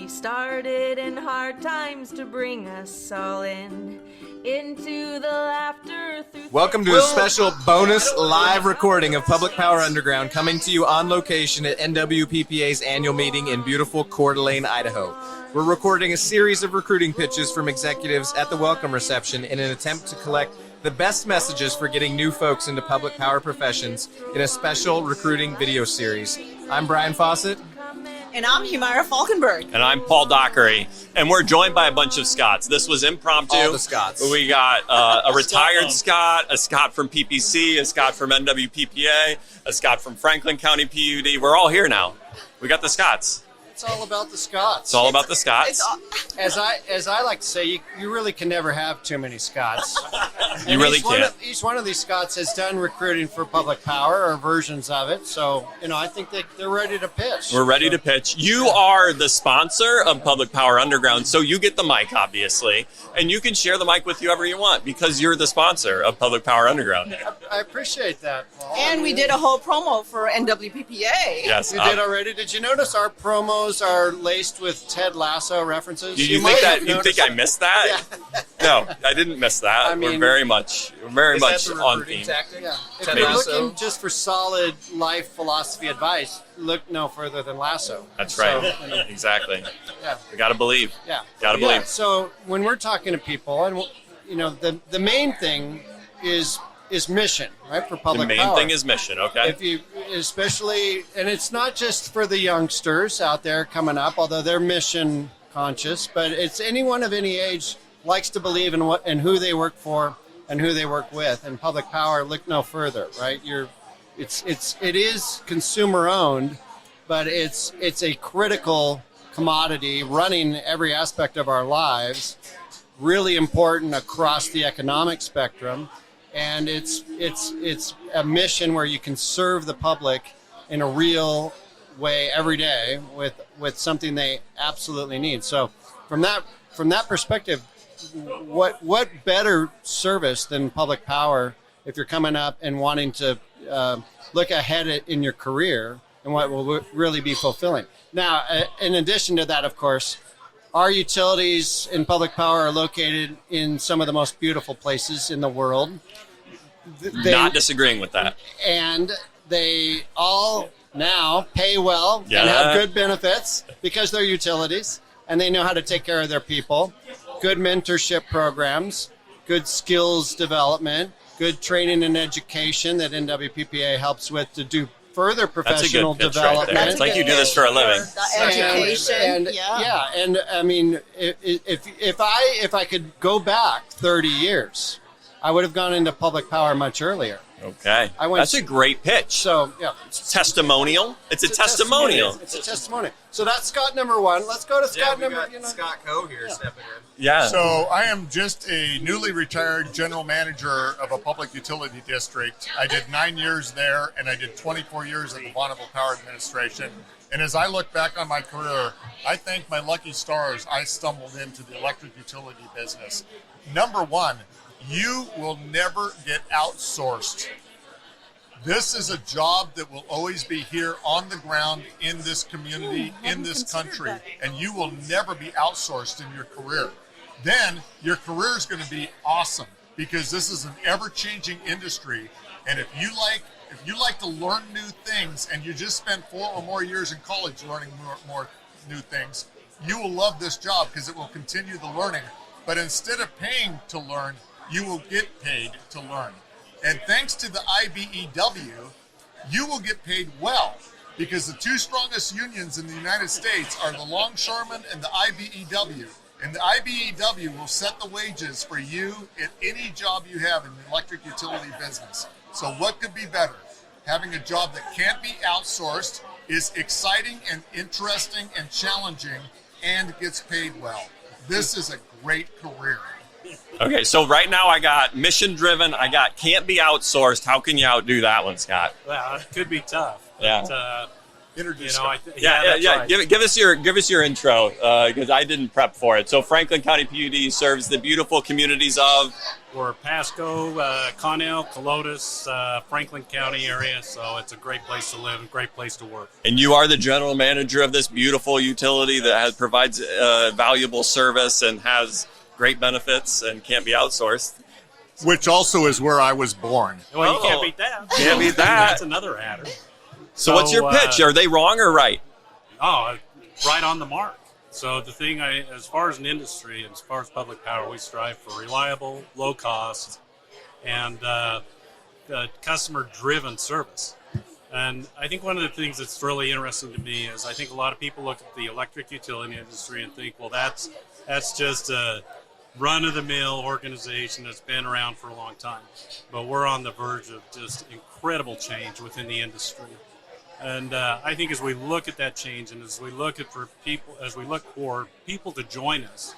started in hard times to bring us all into the laughter through. Welcome to a special bonus live recording of Public Power Underground, coming to you on location at NWPPA's annual meeting in beautiful Coeur d'Alene, Idaho. We're recording a series of recruiting pitches from executives at the welcome reception in an attempt to collect the best messages for getting new folks into public power professions in a special recruiting video series. I'm Brian Fawcett. And I'm Humaira Falkenberg. And I'm Paul Dockery. And we're joined by a bunch of Scots. This was impromptu. All the Scots. We got a retired Scot, a Scot from PPC, a Scot from NWPPA, a Scot from Franklin County PUD. We're all here now. We got the Scots. It's all about the Scots. It's all about the Scots. As I like to say, you really can never have too many Scots. You really can't. Each one of these Scots has done recruiting for public power or versions of it. So, I think they're ready to pitch. We're ready to pitch. You are the sponsor of Public Power Underground, so you get the mic, obviously. And you can share the mic with whoever you want because you're the sponsor of Public Power Underground. I appreciate that, Paul. And we did a whole promo for NWPPA. Yes. We did already. Did you notice our promos are laced with Ted Lasso references? You think I missed that? Yeah. No, I didn't miss that. We're very much on theme. Tactic? Yeah. If Ted you're Lasso? looking just for solid life philosophy advice, look no further than Lasso. That's right. So, Exactly. Yeah. We got to believe. Yeah. Got to believe. So when we're talking to people, and the main thing is mission, right? For public The main power. thing is mission, okay? If you, especially, and it's not just for the youngsters out there coming up, although they're mission conscious, but it's anyone of any age likes to believe in what and who they work for and who they work with. And public power, look no further, right? It is consumer owned, but it's a critical commodity running every aspect of our lives, really important across the economic spectrum. And it's a mission where you can serve the public in a real way every day with something they absolutely need. So from that perspective, what better service than public power if you're coming up and wanting to look ahead in your career and what will really be fulfilling. Now, in addition to that, of course, our utilities in public power are located in some of the most beautiful places in the world. Not disagreeing with that. And they all now pay well and have good benefits because they're utilities and they know how to take care of their people. Good mentorship programs, good skills development, good training and education that NWPPA helps with to do further professional development. Right, it's like you do this for a living. Education. And I mean, if I could go back 30 years, I would have gone into public power much earlier. Okay. That's a great pitch. So, yeah. It's testimonial. It's a testimonial. It's a testimonial. So that's Scott number one. Let's go to Scott number. Scott Coe here stepping in. Yeah. So I am just a newly retired general manager of a public utility district. I did 9 years there, and I did 24 years in the Bonneville Power Administration. And as I look back on my career, I thank my lucky stars I stumbled into the electric utility business. Number one, you will never get outsourced. This is a job that will always be here on the ground in this community, in this country, and you will never be outsourced in your career. Then your career is going to be awesome because this is an ever-changing industry, and if you like to learn new things and you just spent 4 or more years in college learning more new things, you will love this job because it will continue the learning. But instead of paying to learn, you will get paid to learn. And thanks to the IBEW, you will get paid well because the two strongest unions in the United States are the longshoremen and the IBEW. And the IBEW will set the wages for you at any job you have in the electric utility business. So what could be better? Having a job that can't be outsourced, is exciting and interesting and challenging, and gets paid well. This is a great career. Okay, so right now I got mission driven, I got can't be outsourced. How can you outdo that one, Scott? Well, it could be tough. Yeah. But, Introduce Yeah. Give us your intro because I didn't prep for it. So Franklin County PUD serves the beautiful communities of. We're Pasco, Connell, Colotis, Franklin County area, so it's a great place to live, a great place to work. And you are the general manager of this beautiful utility that provides valuable service and has great benefits and can't be outsourced. which also is where I was born. Well, you can't beat that. Can't beat that. That's another adder. So what's your pitch? Are they wrong or right? Right on the mark. So the thing, as far as an industry and as far as public power, we strive for reliable, low cost, and customer-driven service. And I think one of the things that's really interesting to me is I think a lot of people look at the electric utility industry and think, well, that's just a run-of-the-mill organization that's been around for a long time. But we're on the verge of just incredible change within the industry. And I think as we look at that change, and as we look for people to join us,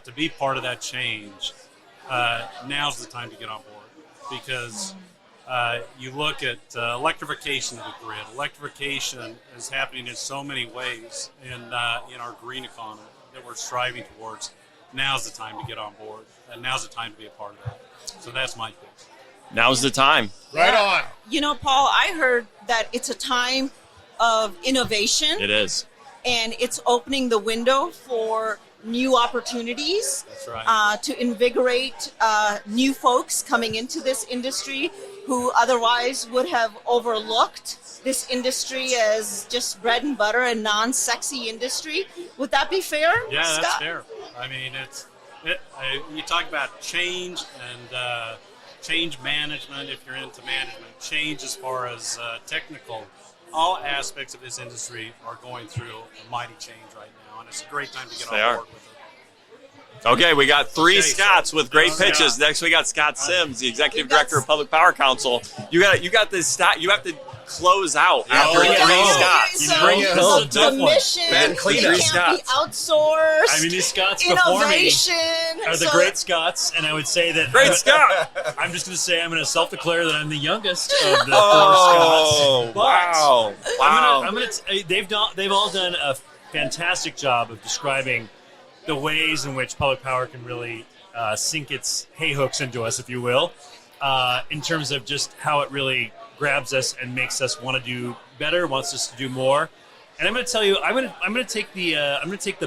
to be part of that change, now's the time to get on board. Because you look at electrification of the grid. Electrification is happening in so many ways in our green economy that we're striving towards. Now's the time to get on board, and now's the time to be a part of that. So that's my pitch. Now's the time. Right on. You know, Paul, I heard that it's a time of innovation. It is. And it's opening the window for new opportunities. That's right. To invigorate new folks coming into this industry who otherwise would have overlooked this industry as just bread and butter and non-sexy industry. Would that be fair, Yeah, Scott? that's fair. I mean, you talk about change and change management, if you're into management, change as far as technical. All aspects of this industry are going through a mighty change right now, and it's a great time to get on board with it. Okay, we got three Okay, Scotts with great Scott. pitches. Next, we got Scott Sims, the Executive Director of Public Power Council. You got this. You have to close out after yeah. three Oh, Scotts. you know, bring it this is home. a tough The one. mission, Bad it cleanup. can't be outsourced. I mean, these Scots before me Innovation are the So- great Scots, and I would say that Great Scott. I'm just going to say I'm going to self-declare that I'm the youngest of the Oh, four Scots. But wow! I'm gonna they've all done a fantastic job of describing the ways in which public power can really sink its hay hooks into us, if you will, in terms of just how it really grabs us and makes us want to do better, wants us to do more. And I'm going to tell you, I'm going to take the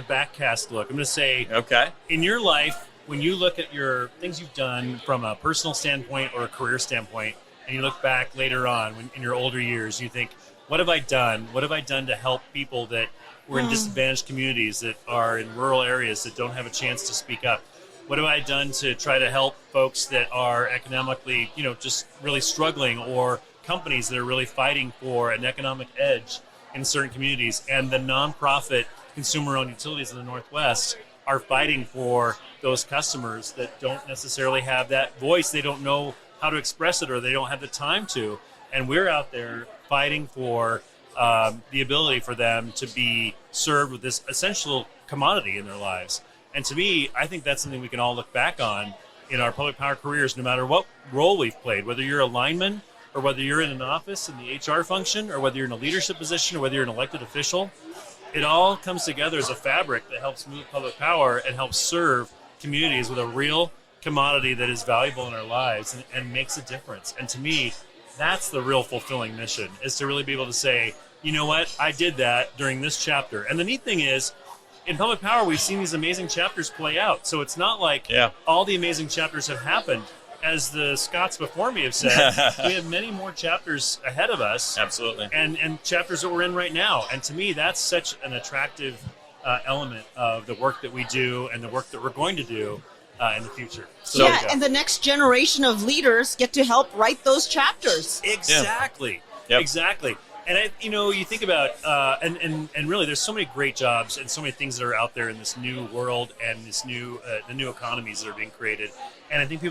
backcast look. I'm going to say, Okay. in your life, when you look at your things you've done from a personal standpoint or a career standpoint, and you look back later on in your older years, you think, what have I done? What have I done to help people that were in disadvantaged communities, that are in rural areas, that don't have a chance to speak up? What have I done to try to help folks that are economically, just really struggling, or companies that are really fighting for an economic edge in certain communities? And the nonprofit consumer-owned utilities in the Northwest are fighting for those customers that don't necessarily have that voice. They don't know how to express it, or they don't have the time to. And we're out there fighting for the ability for them to be served with this essential commodity in their lives. And to me, I think that's something we can all look back on in our public power careers, no matter what role we've played, whether you're a lineman, or whether you're in an office in the HR function, or whether you're in a leadership position, or whether you're an elected official. It all comes together as a fabric that helps move public power and helps serve communities with a real commodity that is valuable in our lives and makes a difference. And to me, that's the real fulfilling mission, is to really be able to say, you know what, I did that during this chapter. And the neat thing is, in public power, we've seen these amazing chapters play out. So it's not like all the amazing chapters have happened. As the Scots before me have said, we have many more chapters ahead of us. Absolutely. And chapters that we're in right now. And to me, that's such an attractive element of the work that we do and the work that we're going to do in the future. So and the next generation of leaders get to help write those chapters. Exactly. Yep. Exactly. And you think about and really, there's so many great jobs and so many things that are out there in this new world and this new the new economies that are being created. And I think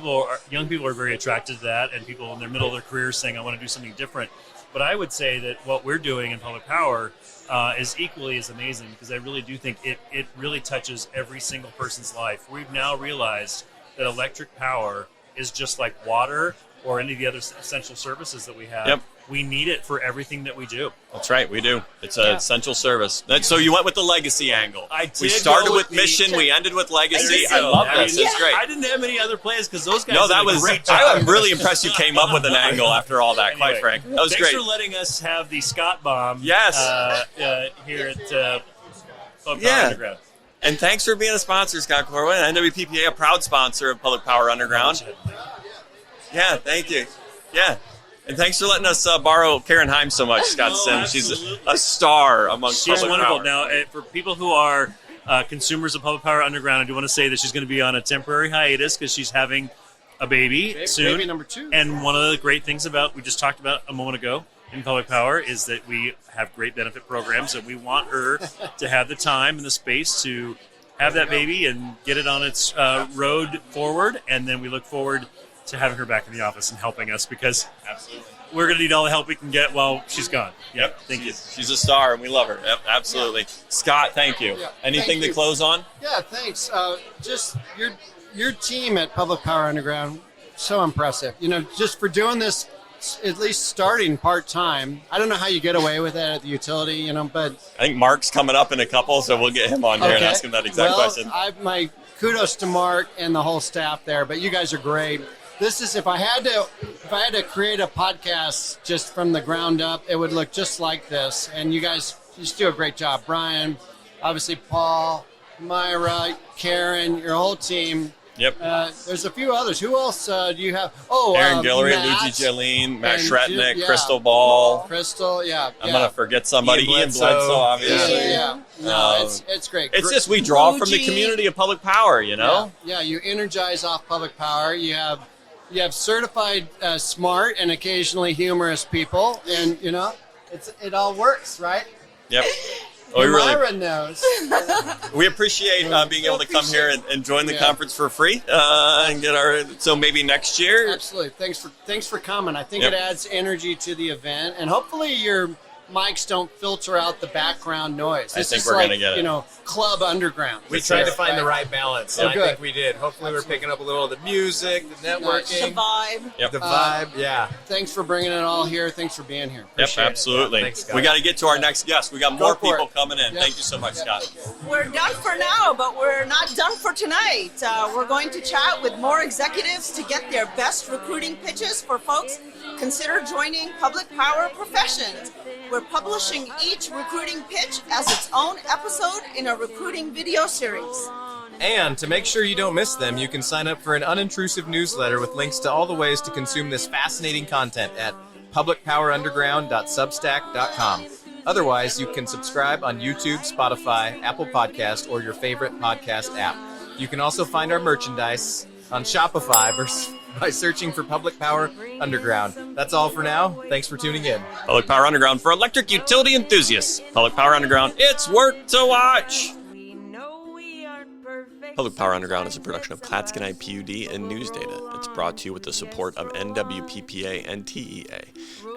young people are very attracted to that, and people in their middle of their careers saying, I want to do something different. But I would say that what we're doing in public power is equally as amazing, because I really do think it really touches every single person's life. We've now realized that electric power is just like water or any of the other essential services that we have. Yep. we need it for everything that we do. That's right, we do. It's an essential service. So you went with the legacy angle. I did. We started go with mission, we ended with legacy. I So, love I this. mean, It's great. I didn't have any other plans because those guys No, did that a was. great job. I'm really impressed you came up with an angle after all that. Quite Anyway, frank, that was thanks great. for letting us have the Scott Bomb. Yes. Here at Public Yeah. Power Underground. And thanks for being a sponsor, Scott Corwin. NWPPA, a proud sponsor of Public Power Underground. Yeah, thank you. Yeah. And thanks for letting us borrow Karen Heim so much, Scott Sims. She's a star amongst She's Public wonderful. Power. Now, for people who are consumers of Public Power Underground, I do want to say that she's going to be on a temporary hiatus because she's having a baby soon. Baby number 2. And one of the great things about, we just talked about a moment ago in Public Power, is that we have great benefit programs, and we want her to have the time and the space to have that baby and get it on its road forward. And then we look forward to having her back in the office and helping us, because we're going to need all the help we can get while she's gone. Yep. Thank you. She's a star, and we love her. Yep, absolutely. Scott, thank you. Yeah, Anything thank to you. close on? Yeah, thanks. Just your team at Public Power Underground, so impressive. Just for doing this, at least starting part-time. I don't know how you get away with it at the utility, but... I think Mark's coming up in a couple, so we'll get him on here and ask him that exact question. My kudos to Mark and the whole staff there, but you guys are great. This is, if I had to create a podcast just from the ground up, it would look just like this. And you guys just do a great job. Brian, obviously Paul, Humaira, Karen, your whole team. Yep. There's a few others. Who else do you have? Aaron Guillory, Matt, Luigi Jolene, Matt and Shretnick, yeah. Crystal Ball. Crystal, yeah. I'm going to forget somebody. Ian Bledsoe, obviously. Yeah. No, it's great. It's just we draw from the community of Public Power, Yeah, you energize off Public Power. You have certified smart and occasionally humorous people, and it all works, right? Yep. We Myra knows. We appreciate being able to come here and join the conference for free and get so maybe next year. Absolutely. Thanks for coming. I think it adds energy to the event, and hopefully your mics don't filter out the background noise. I think we're going to get it. Club Underground. We tried to find the right balance, and I good. think we did. Hopefully we're picking up a little of the music, the networking, The vibe. Yep. the vibe. Yeah. Thanks for bringing it all here. Thanks for being here. Yep, Appreciate it. absolutely. Yeah, thanks, Scott. We got to get to our next guest. We got more for people it. coming in. Yep. Thank you so much, Scott. We're done for now, but we're not done for tonight. We're going to chat with more executives to get their best recruiting pitches for folks. Consider joining Public Power Professions. We're publishing each recruiting pitch as its own episode in a recruiting video series. And to make sure you don't miss them, you can sign up for an unintrusive newsletter with links to all the ways to consume this fascinating content at publicpowerunderground.substack.com. Otherwise, you can subscribe on YouTube, Spotify, Apple Podcast, or your favorite podcast app. You can also find our merchandise on Shopify by searching for Public Power Underground. That's all for now. Thanks for tuning in. Public Power Underground for electric utility enthusiasts. Public Power Underground, it's worth to watch. Public Power Underground is a production of Klatskanite PUD and News Data. It's brought to you with the support of NWPPA and TEA.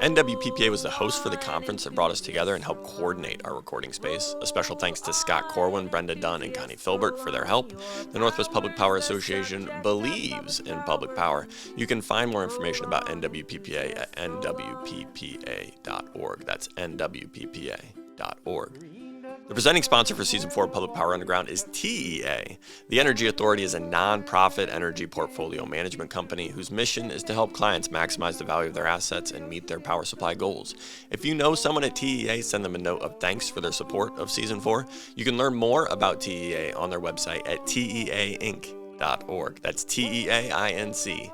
NWPPA was the host for the conference that brought us together and helped coordinate our recording space. A special thanks to Scott Corwin, Brenda Dunn, and Connie Filbert for their help. The Northwest Public Power Association believes in public power. You can find more information about NWPPA at nwppa.org. That's nwppa.org. The presenting sponsor for Season 4 of Public Power Underground is TEA. The Energy Authority is a non-profit energy portfolio management company whose mission is to help clients maximize the value of their assets and meet their power supply goals. If you know someone at TEA, send them a note of thanks for their support of Season 4. You can learn more about TEA on their website at teainc.org. That's teainc.org.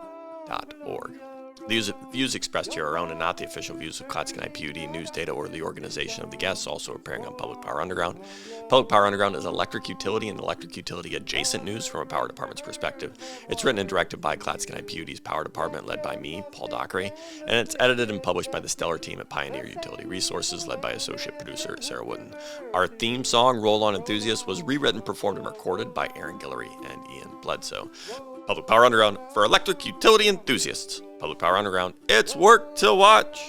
The views expressed here are our own and not the official views of Klatskanite PUD, News Data, or the organization of the guests also appearing on Public Power Underground. Public Power Underground is electric utility and electric utility adjacent news from a power department's perspective. It's written and directed by Klatskanite PUD's power department, led by me, Paul Dockery, and it's edited and published by the stellar team at Pioneer Utility Resources, led by associate producer Sarah Wooden. Our theme song, Roll On Enthusiast, was rewritten, performed, and recorded by Aaron Guillory and Ian Bledsoe. Public Power Underground for electric utility enthusiasts. Public Power Underground, it's worth to watch.